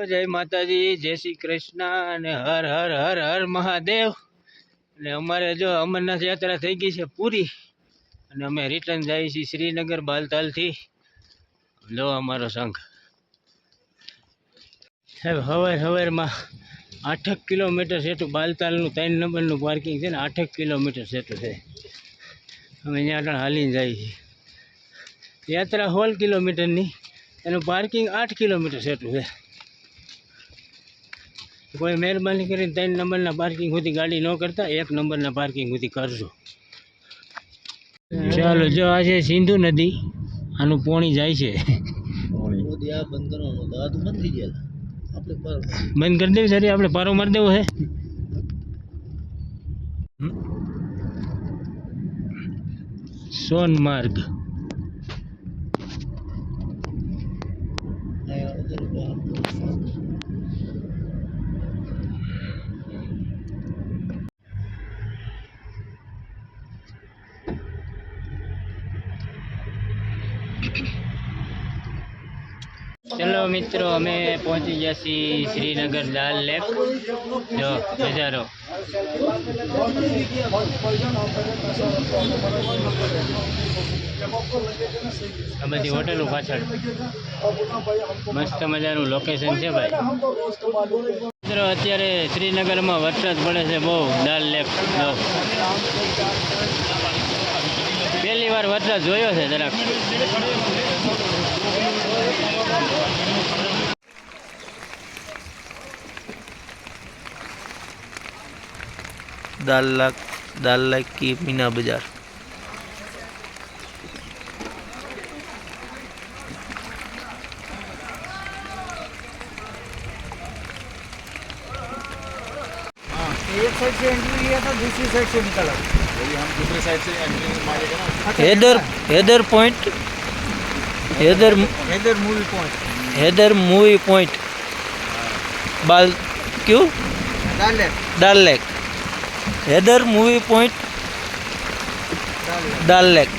જય માતાજી, જય શ્રી કૃષ્ણ અને હર હર હર હર મહાદેવ। અને અમારે જો અમરનાથ યાત્રા થઈ ગઈ છે પૂરી અને અમે રિટર્ન જઈએ છીએ શ્રીનગર બાલતાલથી। લો અમારો સંઘ સાહેબ હવારમાં 8 કિલોમીટર સેટું બાલતાલનું 3 નંબરનું પાર્કિંગ છે ને 8 કિલોમીટર સેટું છે। અમે ત્યાં આગળ હાલીને જઈએ છીએ। યાત્રા 16 કિલોમીટરની એનું પાર્કિંગ 8 કિલોમીટર સેટું છે। કોઈ મહેરબાની કરીને 3 નંબરના પાર્કિંગ સુધી ગાડી ન કરતા 1 નંબરના પાર્કિંગ સુધી કરજો। ચાલો જો આ છે સિંધુ નદી, આનું પોણી જાય છે। બંધ કરી દેવી સર, આપણે પારો મારી દેવો છે। સોનમાર્ગ चलो मित्रों અમે પહોંચી ગયા છીએ શ્રીનગર દાલ લેક। જો નજારો આ બધી હોટલો પાછળ મસ્ત મજાનું લોકેશન છે ભાઈ। મિત્રો અત્યારે શ્રીનગરમાં વરસાદ પડે છે બહુ। દાલ લેક જો પહેલી વાર વરસાદ જોયો છે જરાક। दाल लेक की मीना बाजार। एक साइड से एंट्री लिया था, दूसरी साइड से निकला। वही हम दूसरी साइड से एंट्री मारेगा ना। Haider point, Haider movie point, Haider movie point बाल क्यों Dal lake Haider movie point Dal lake.